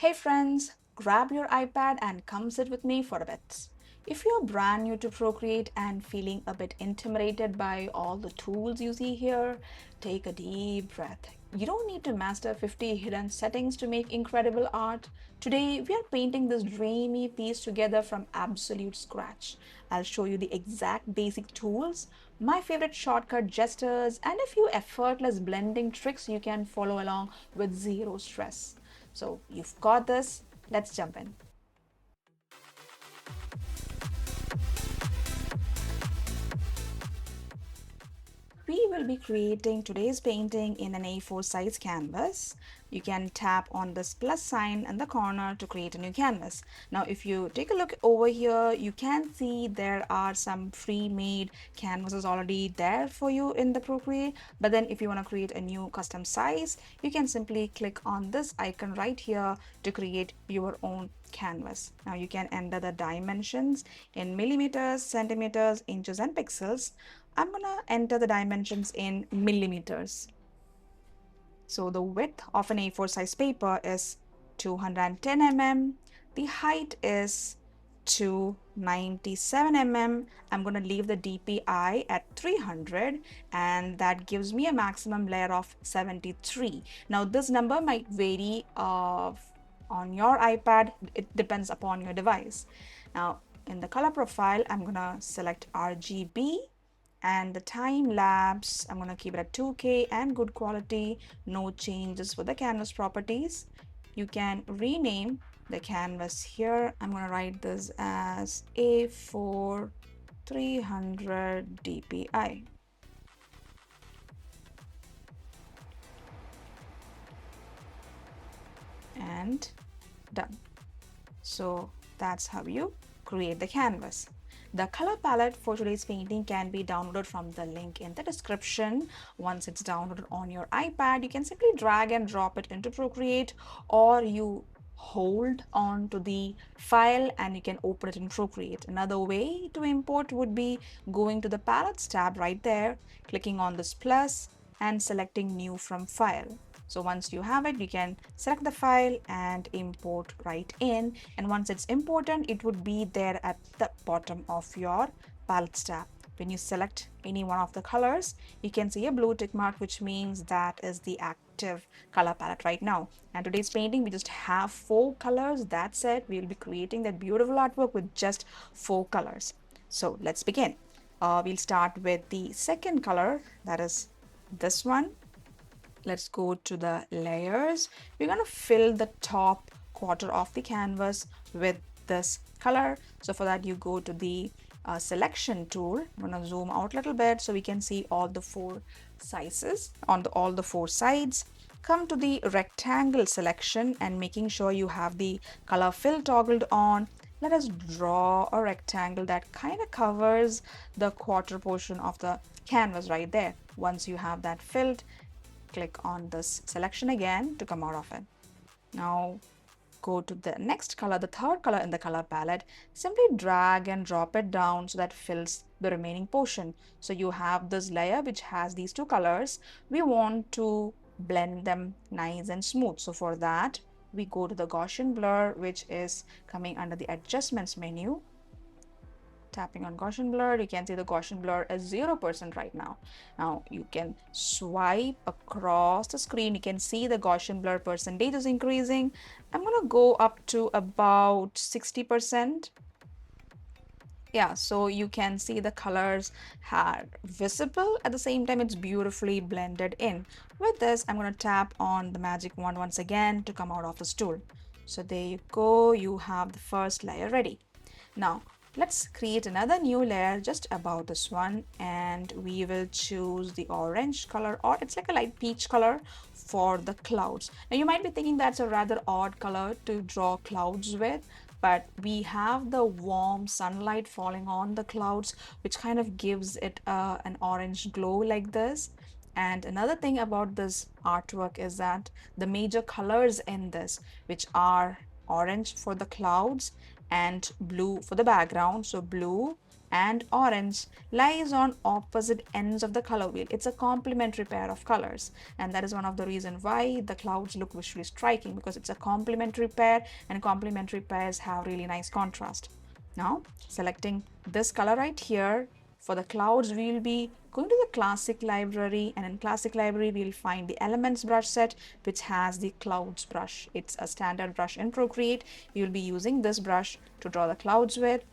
Hey friends, grab your iPad and come sit with me for a bit. If you're brand new to Procreate and feeling a bit intimidated by all the tools you see here, take a deep breath. You don't need to master 50 hidden settings to make incredible art. Today, we are painting this dreamy piece together from absolute scratch. I'll show you the exact basic tools, my favorite shortcut gestures, and a few effortless blending tricks you can follow along with zero stress. So you've got this. Let's jump in. We will be creating today's painting in an A4 size canvas. You can tap on this plus sign in the corner to create a new canvas. Now, if you take a look over here, you can see there are some pre-made canvases already there for you in the Procreate. But then if you want to create a new custom size, you can simply click on this icon right here to create your own canvas. Now you can enter the dimensions in millimeters, centimeters, inches, and pixels. I'm gonna enter the dimensions in millimeters. So the width of an A4 size paper is 210 mm. The height is 297 mm. I'm going to leave the DPI at 300 and that gives me a maximum layer of 73. Now this number might vary on your iPad. It depends upon your device. Now in the color profile, I'm going to select RGB. And the time lapse, I'm going to keep it at 2K and good quality, no changes for the canvas properties. You can rename the canvas here. I'm going to write this as A4 300 DPI. And done. So that's how you create the canvas. The color palette for today's painting can be downloaded from the link in the description. Once it's downloaded on your iPad, you can simply drag and drop it into Procreate, or you hold on to the file and you can open it in Procreate. Another way to import would be going to the palettes tab right there, clicking on this plus and selecting new from file. So once you have it, you can select the file and import right in. And once it's important, it would be there at the bottom of your palette tab. When you select any one of the colors, you can see a blue tick mark, which means that is the active color palette right now. And today's painting, we just have 4 colors. That's it. We'll be creating that beautiful artwork with just 4 colors. So let's begin. We'll start with the second color, that is this one. Let's go to the layers. We're going to fill the top quarter of the canvas with this color. So for that, you go to the selection tool. I'm going to zoom out a little bit so we can see all the 4 sizes on all the 4 sides. Come to the rectangle selection and making sure you have the color fill toggled on. Let us draw a rectangle that kind of covers the quarter portion of the canvas right there. Once you have that filled, click on this selection again to come out of it. Now go to the next color, the third color in the color palette. Simply drag and drop it down so that fills the remaining portion. So you have this layer which has these 2 colors. We want to blend them nice and smooth. So for that, we go to the Gaussian blur, which is coming under the adjustments menu. Tapping on Gaussian blur, you can see the Gaussian blur is 0% right now. Now you can swipe across the screen. You can see the Gaussian blur percentage is increasing. I'm going to go up to about 60%. Yeah, so you can see the colors are visible. At the same time, it's beautifully blended in. With this, I'm going to tap on the magic wand once again to come out of this tool. So there you go. You have the first layer ready. Now, let's create another new layer just above this one, and we will choose the orange color, or it's like a light peach color for the clouds. Now you might be thinking that's a rather odd color to draw clouds with, but we have the warm sunlight falling on the clouds, which kind of gives it an orange glow like this. And another thing about this artwork is that the major colors in this, which are orange for the clouds and blue for the background. So blue and orange lies on opposite ends of the color wheel. It's a complementary pair of colors, and that is one of the reasons why the clouds look visually striking, because it's a complementary pair, and complementary pairs have really nice contrast. Now, selecting this color right here, for the clouds, we will be going to the classic library, and in classic library, we'll find the elements brush set, which has the clouds brush. It's a standard brush in Procreate. You'll be using this brush to draw the clouds with.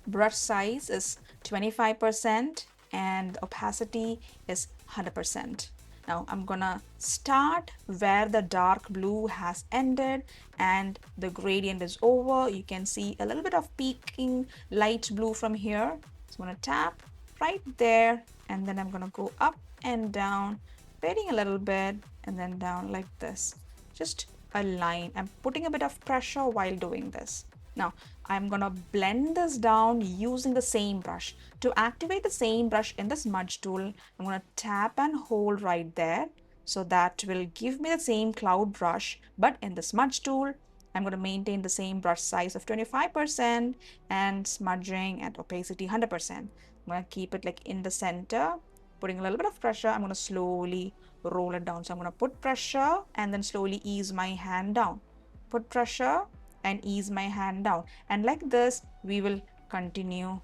Brush size is 25% and opacity is 100%. Now I'm gonna start where the dark blue has ended and the gradient is over. You can see a little bit of peeking light blue from here. So I'm gonna tap right there, and then I'm gonna go up and down, fading a little bit and then down like this. Just a line. I'm putting a bit of pressure while doing this. Now I'm gonna blend this down using the same brush. To activate the same brush in the smudge tool, I'm gonna tap and hold right there. So that will give me the same cloud brush, but in the smudge tool, I'm gonna maintain the same brush size of 25% and smudging and opacity 100%. I'm gonna keep it like in the center, putting a little bit of pressure. I'm gonna slowly roll it down. So I'm gonna put pressure and then slowly ease my hand down. Put pressure and ease my hand down, and like this we will continue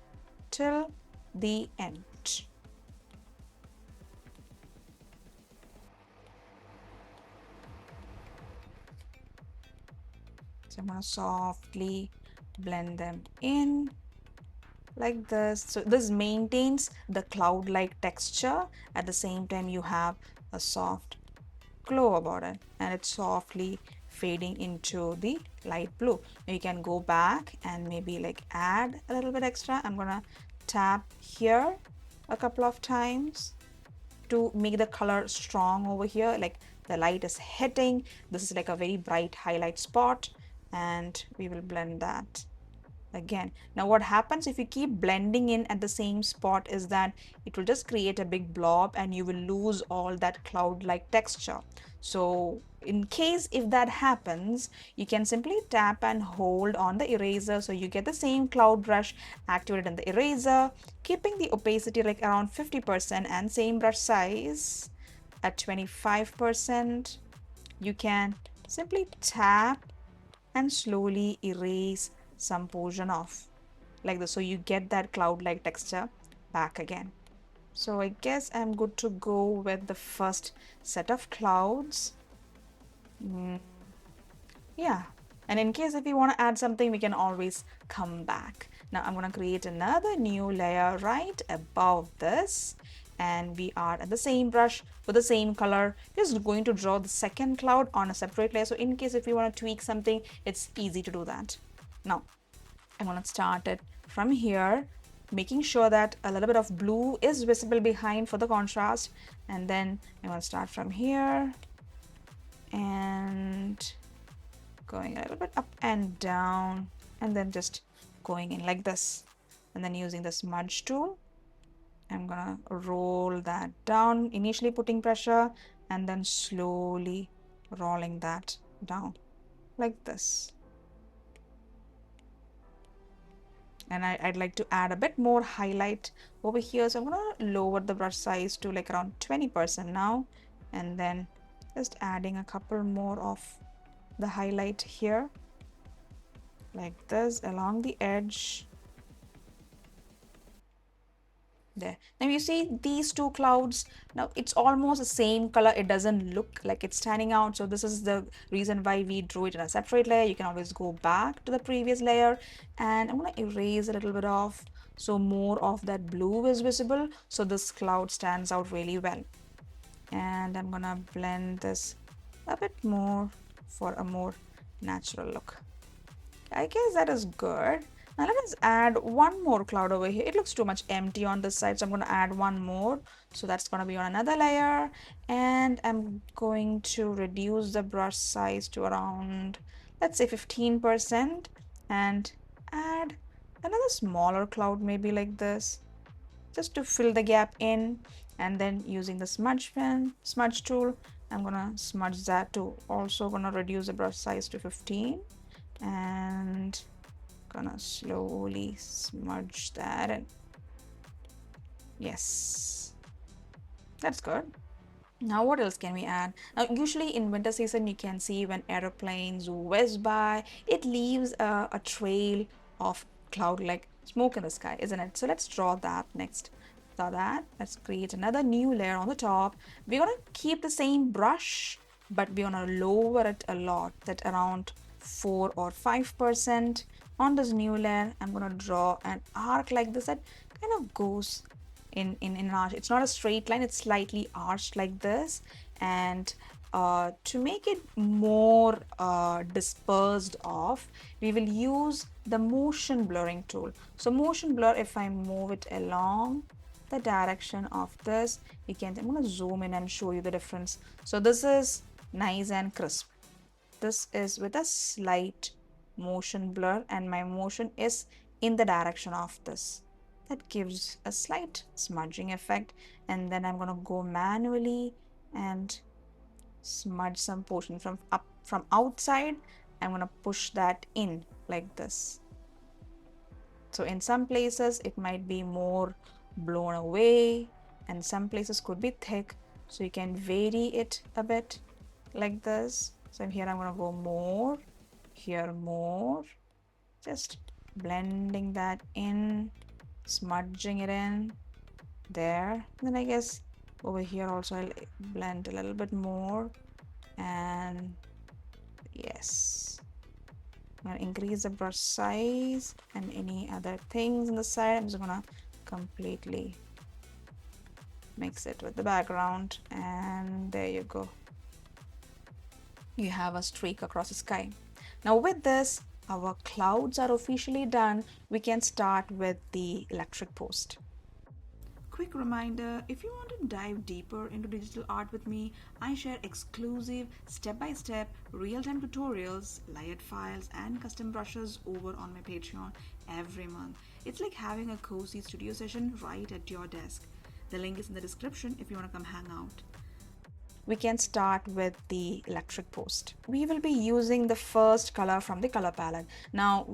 till the end. So I'm going to softly blend them in like this. So this maintains the cloud-like texture. At the same time, you have a soft glow about it, and it's softly fading into the light blue. Now you can go back and maybe like add a little bit extra. I'm gonna tap here a couple of times to make the color strong over here, like the light is hitting. This is like a very bright highlight spot, and we will blend that again. Now what happens if you keep blending in at the same spot is that it will just create a big blob and you will lose all that cloud-like texture. So in case if that happens, you can simply tap and hold on the eraser, so you get the same cloud brush activated in the eraser, keeping the opacity like around 50% and same brush size at 25%. You can simply tap and slowly erase some portion off like this, so you get that cloud-like texture back again. So I guess I'm good to go with the first set of clouds. Yeah, and in case if we want to add something, we can always come back. Now I'm going to create another new layer right above this, and we are at the same brush with the same color, just going to draw the second cloud on a separate layer. So in case if you want to tweak something, it's easy to do that. Now I'm going to start it from here, making sure that a little bit of blue is visible behind for the contrast, and then I'm going to start from here and going a little bit up and down, and then just going in like this, and then using the smudge tool, I'm gonna roll that down, initially putting pressure and then slowly rolling that down like this. And I'd like to add a bit more highlight over here, so I'm gonna lower the brush size to like around 20% now, and then just adding a couple more of the highlight here like this along the edge there. Now you see these two clouds, now it's almost the same color, it doesn't look like it's standing out. So this is the reason why we drew it in a separate layer. You can always go back to the previous layer, and I'm going to erase a little bit off so more of that blue is visible, so this cloud stands out really well. And I'm gonna blend this a bit more for a more natural look. I guess that is good. Now let us add one more cloud over here. It looks too much empty on this side, so I'm going to add one more. So that's going to be on another layer, and I'm going to reduce the brush size to around, let's say 15%, and add another smaller cloud maybe like this, just to fill the gap in. And then using the smudge tool, I'm gonna smudge that too. Also gonna reduce the brush size to 15, and Gonna slowly smudge that in. Yes, that's good. Now, what else can we add? Now, usually in winter season, you can see when aeroplanes whiz by, it leaves a trail of cloud like smoke in the sky, isn't it? So let's draw that next. Draw that. Let's create another new layer on the top. We're gonna keep the same brush, but we're gonna lower it a lot, that around 4 or 5% on this new layer. I'm gonna draw an arc like this that kind of goes in an arch. It's not a straight line, it's slightly arched like this. And to make it more dispersed off, we will use the motion blurring tool. So motion blur, if I move it along the direction of this, we can, I'm going to zoom in and show you the difference. So this is nice and crisp. This is with a slight motion blur, and my motion is in the direction of this. That gives a slight smudging effect. And then I'm going to go manually and smudge some portion from outside. I'm going to push that in like this. So in some places it might be more blown away, and some places could be thick, so you can vary it a bit like this. So here I'm going to go more, here more, just blending that in, smudging it in there. Then I guess over here also I'll blend a little bit more. And yes, I'm gonna increase the brush size and any other things on the side. I'm just gonna completely mix it with the background, and there you go. You have a streak across the sky. Now with this, our clouds are officially done. We can start with the electric post. Quick reminder, if you want to dive deeper into digital art with me, I share exclusive step-by-step real-time tutorials, layered files, and custom brushes over on my Patreon every month. It's like having a cozy studio session right at your desk. The link is in the description if you want to come hang out. We can start with the electric post. We will be using the first color from the color palette. Now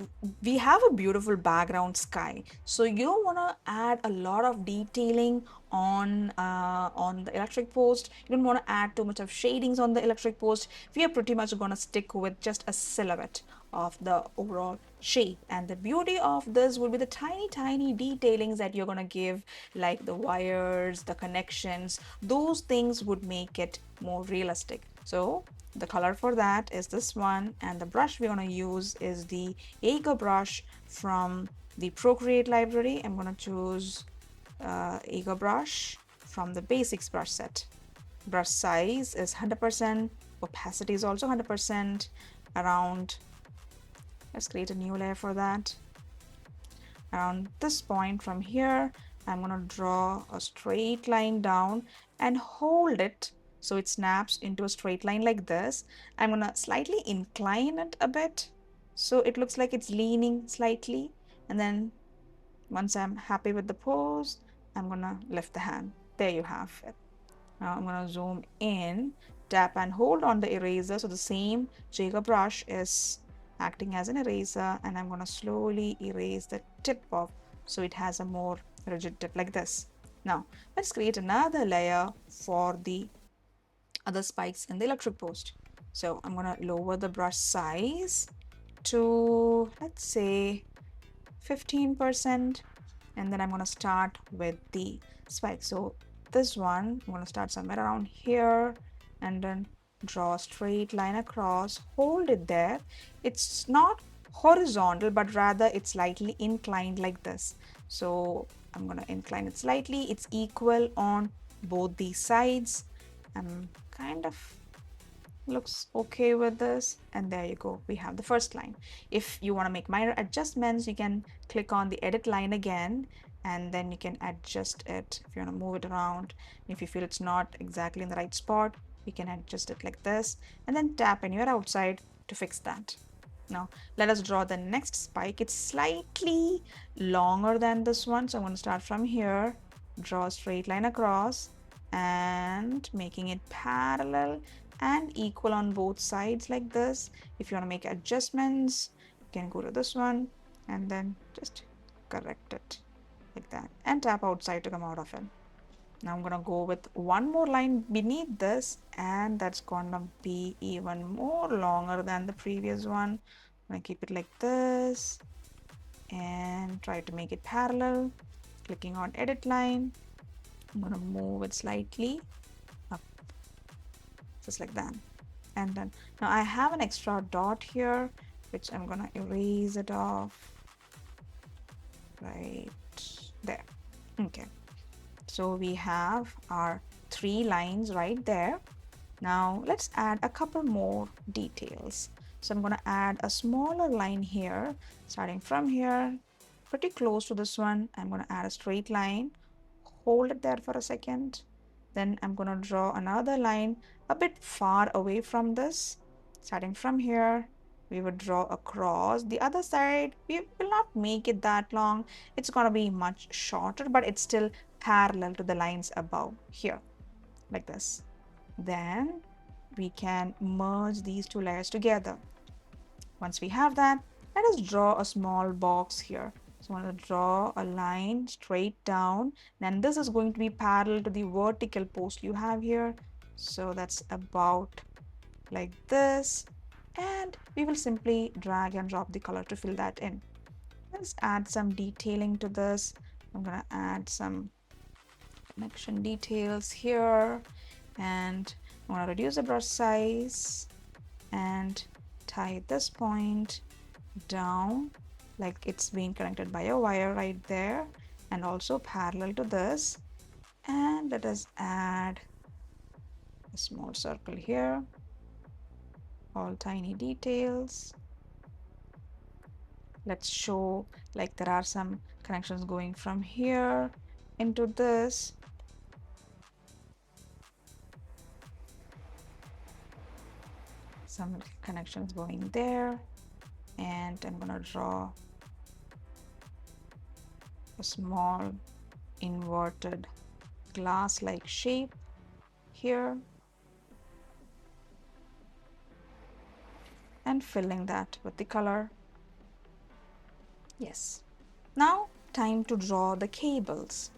we have a beautiful background sky, so you don't want to add a lot of detailing on the electric post. You don't want to add too much of shadings on the electric post. We are pretty much going to stick with just a silhouette of the overall shape, and the beauty of this will be the tiny detailings that you're going to give, like the wires, the connections. Those things would make it more realistic. So the color for that is this one, and the brush we're going to use is the Acre brush from the Procreate library. I'm going to choose Acre brush from the basics brush set. Brush size is 100%, opacity is also 100%. Around, let's create a new layer for that. Around this point from here, I'm going to draw a straight line down and hold it so it snaps into a straight line like this. I'm going to slightly incline it a bit so it looks like it's leaning slightly. And then once I'm happy with the pose, I'm going to lift the hand. There you have it. Now I'm going to zoom in, tap and hold on the eraser. So the same jigger brush is acting as an eraser, and I'm going to slowly erase the tip off so it has a more rigid tip like this. Now let's create another layer for the other spikes in the electric post. So I'm going to lower the brush size to, let's say, 15%, and then I'm going to start with the spike. So this one, I'm going to start somewhere around here and then draw a straight line across, hold it there. It's not horizontal, but rather it's slightly inclined like this. So I'm going to incline it slightly. It's equal on both the sides. I'm kind of looks okay with this, and there you go, we have the first line. If you want to make minor adjustments, you can click on the edit line again, and then you can adjust it. If you want to move it around, if you feel it's not exactly in the right spot, you can adjust it like this, and then tap anywhere outside to fix that. Now let us draw the next spike. It's slightly longer than this one, so I'm going to start from here, draw a straight line across and making it parallel and equal on both sides like this. If you want to make adjustments, you can go to this one, and then just correct it like that and tap outside to come out of it. Now I'm gonna go with one more line beneath this, and that's gonna be even more longer than the previous one. I'm gonna keep it like this and try to make it parallel. Clicking on edit line, I'm gonna move it slightly up, just like that. And then now I have an extra dot here, which I'm gonna erase it off right there. Okay, so we have our 3 lines right there. Now let's add a couple more details. So I'm going to add a smaller line here, starting from here, pretty close to this one. I'm going to add a straight line, hold it there for a second. Then I'm going to draw another line a bit far away from this. Starting from here, we would draw across the other side. We will not make it that long. It's going to be much shorter, but it's still parallel to the lines above here, like this. Then we can merge these 2 layers together. Once we have that, let us draw a small box here. So I'm going to draw a line straight down, and this is going to be parallel to the vertical post you have here. So that's about like this, and we will simply drag and drop the color to fill that in. Let's add some detailing to this. I'm going to add some connection details here, and I'm going to reduce the brush size and tie this point down like it's being connected by a wire right there, and also parallel to this. And let us add a small circle here, all tiny details. Let's show like there are some connections going from here into this. Some connections going there, and I'm gonna draw a small inverted glass-like shape here and filling that with the color. Yes. Now time to draw the cables.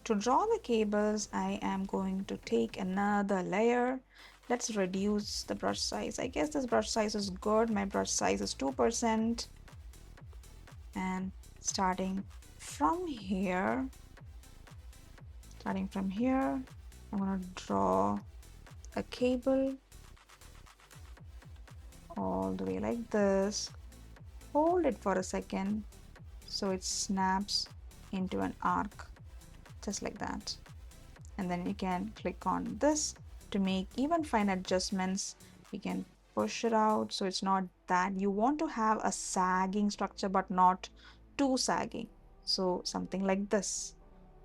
To draw the cables, I am going to take another layer. Let's reduce the brush size. I guess this brush size is good. My brush size is 2%. And starting from here, I'm going to draw a cable all the way like this. Hold it for a second so it snaps into an arc, just like that. And then you can click on this to make even fine adjustments. You can push it out so it's not that you want to have a sagging structure but not too sagging, so something like this.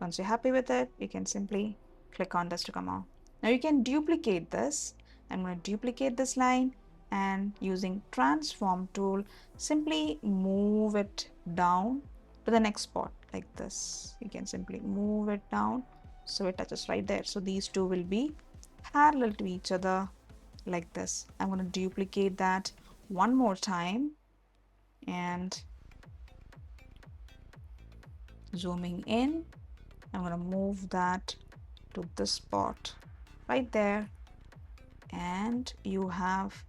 Once you're happy with it, you can simply click on this to come out. Now you can duplicate this. I'm going to duplicate this line, and using transform tool, simply move it down to the next spot like this. You can simply move it down so it touches right there. So these two will be parallel to each other like this. I'm going to duplicate that one more time and zooming in, I'm going to move that to this spot right there, and you have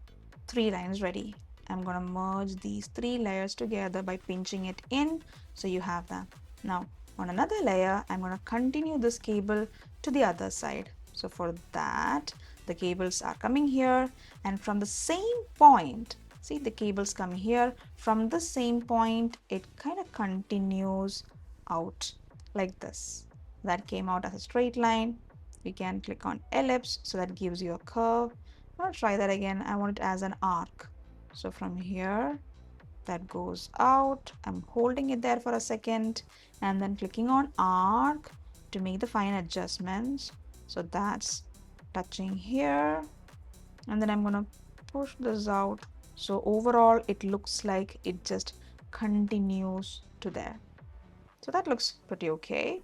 3 lines ready. I'm going to merge these 3 layers together by pinching it in, so you have that. Now on another layer, I'm going to continue this cable to the other side. So for that, the cables are coming here, and from the same point, see the cables come here. From the same point, it kind of continues out like this. That came out as a straight line. We can click on ellipse, so that gives you a curve. I'll try that again. I want it as an arc. So from here, that goes out. I'm holding it there for a second and then clicking on arc to make the fine adjustments. So that's touching here, and then I'm gonna push this out. So overall, it looks like it just continues to there. So that looks pretty okay.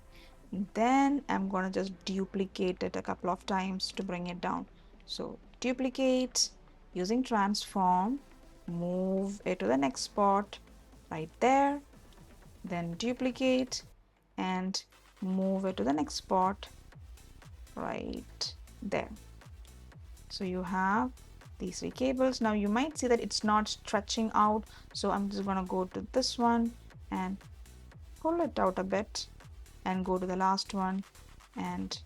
Then I'm gonna just duplicate it a couple of times to bring it down. So duplicate, using transform, move it to the next spot right there, then duplicate and move it to the next spot right there. So you have these three cables. Now you might see that it's not stretching out, so I'm just gonna go to this one and pull it out a bit and go to the last one and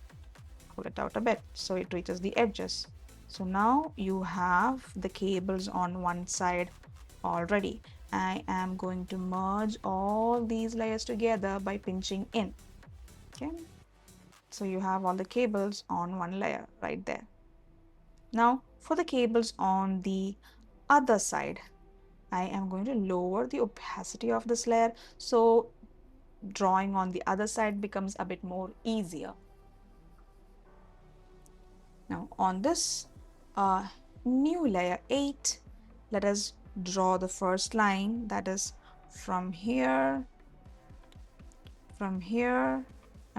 pull it out a bit so it reaches the edges. So now you have the cables on one side already. I am going to merge all these layers together by pinching in. Okay, so you have all the cables on one layer right there. Now for the cables on the other side, I am going to lower the opacity of this layer so drawing on the other side becomes a bit more easier. Now on this new layer 8, let us draw the first line, that is from here. I'm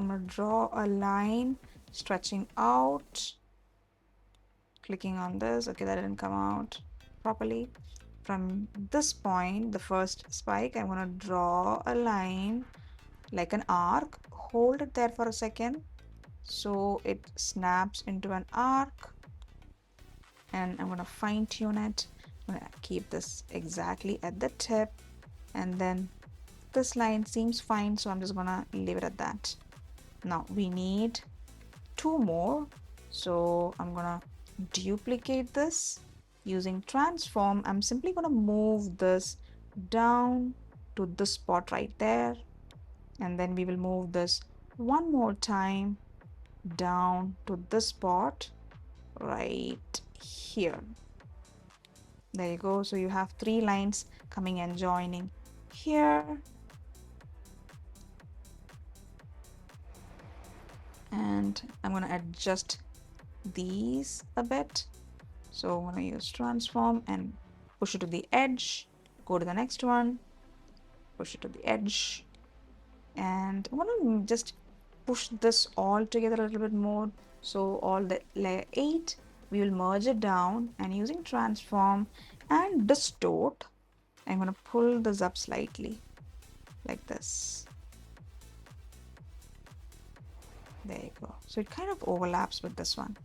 going to draw a line stretching out, clicking on this. Okay, that didn't come out properly. From this point, the first spike, I'm going to draw a line like an arc, hold it there for a second so it snaps into an arc, and I'm going to fine tune it. I'm going to keep this exactly at the tip, and then this line seems fine, so I'm just going to leave it at that. Now we need two more, so I'm going to duplicate this using transform. I'm simply going to move this down to this spot right there, and then we will move this one more time down to this spot right here. There you go. So you have three lines coming and joining here, and I'm going to adjust these a bit. So I'm going to use transform and push it to the edge, go to the next one, push it to the edge, and I'm going to just push this all together a little bit more. So all the layer 8, we will merge it down, and using transform and distort, I'm going to pull this up slightly like this. There you go. So it kind of overlaps with this one,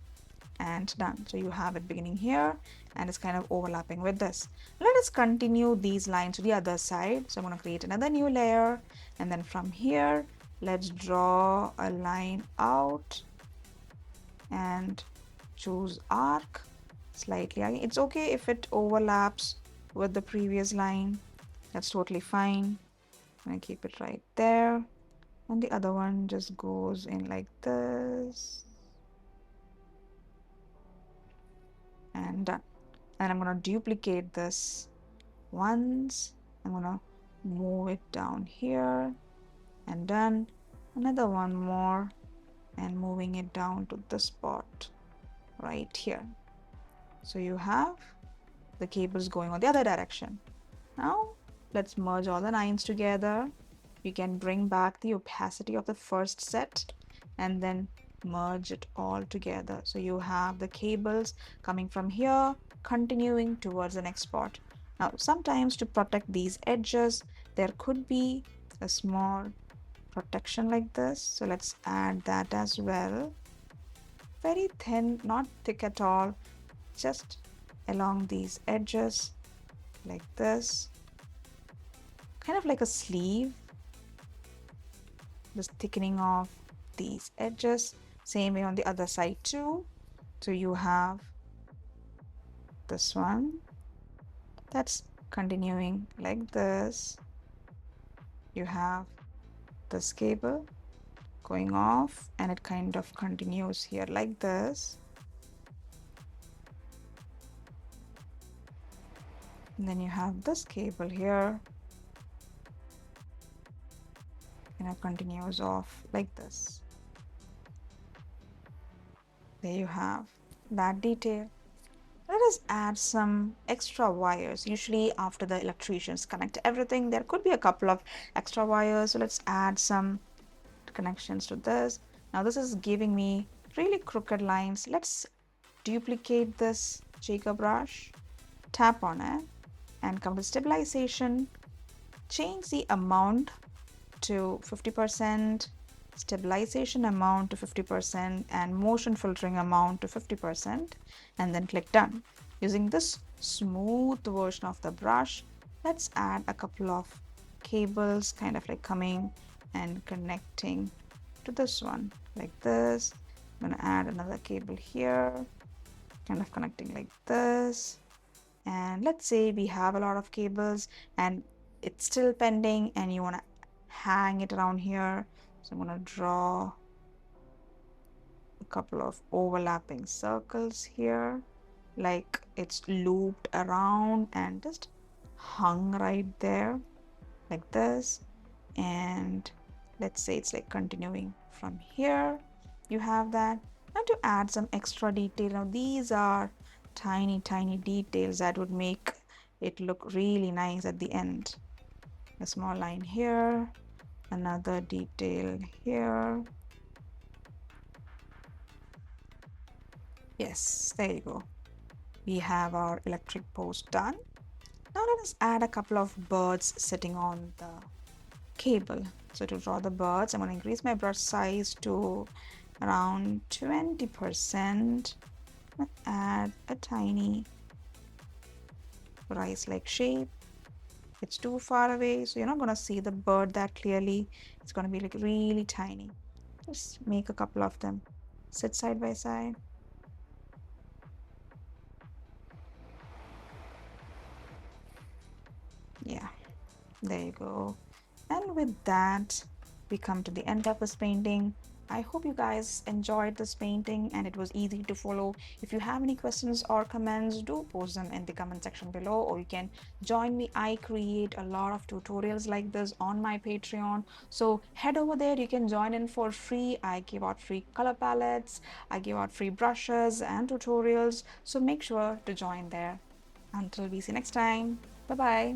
and done. So you have it beginning here and it's kind of overlapping with this. Let us continue these lines to the other side. So I'm going to create another new layer, and then from here let's draw a line out and choose arc slightly. It's okay if it overlaps with the previous line, that's totally fine. I'm going to keep it right there, and the other one just goes in like this, and done. And I'm going to duplicate this once. I'm going to move it down here, and done. Another one more, and moving it down to the spot right here. So you have the cables going on the other direction. Now let's merge all the lines together. You can bring back the opacity of the first set and then merge it all together. So you have the cables coming from here, continuing towards the next spot. Now, sometimes to protect these edges, there could be a small protection like this. So let's add that as well. Very thin, not thick at all, just along these edges like this, kind of like a sleeve, just thickening of these edges. Same way on the other side too. So you have this one that's continuing like this. You have this cable going off, and it kind of continues here like this. And then you have this cable here, and it continues off like this. There you have that detail. Let us add some extra wires. Usually after the electricians connect everything, there could be a couple of extra wires. So let's add some connections to this. Now this is giving me really crooked lines. Let's duplicate this shaker brush, tap on it, and come to stabilization, change the amount to 50%, stabilization amount to 50%, and motion filtering amount to 50%, and then click done. Using this smooth version of the brush, let's add a couple of cables kind of like coming and connecting to this one like this. I'm going to add another cable here, kind of connecting like this. And let's say we have a lot of cables and it's still pending and you want to hang it around here. So I'm going to draw a couple of overlapping circles here, like it's looped around and just hung right there like this. And let's say it's like continuing from here. You have that. Now to add some extra detail, now these are tiny details that would make it look really nice at the end. A small line here, another detail here. Yes, there you go. We have our electric post done. Now let us add a couple of birds sitting on the cable. So to draw the birds, I'm going to increase my brush size to around 20%. Add a tiny rice-like shape. It's too far away, so you're not going to see the bird that clearly. It's going to be like really tiny. Just make a couple of them sit side by side. Yeah, there you go. And with that, we come to the end of this painting. I hope you guys enjoyed this painting and it was easy to follow. If you have any questions or comments, do post them in the comment section below, or you can join me. I create a lot of tutorials like this on my Patreon. So head over there, you can join in for free. I give out free color palettes, I give out free brushes and tutorials. So make sure to join there. Until we see next time, bye bye.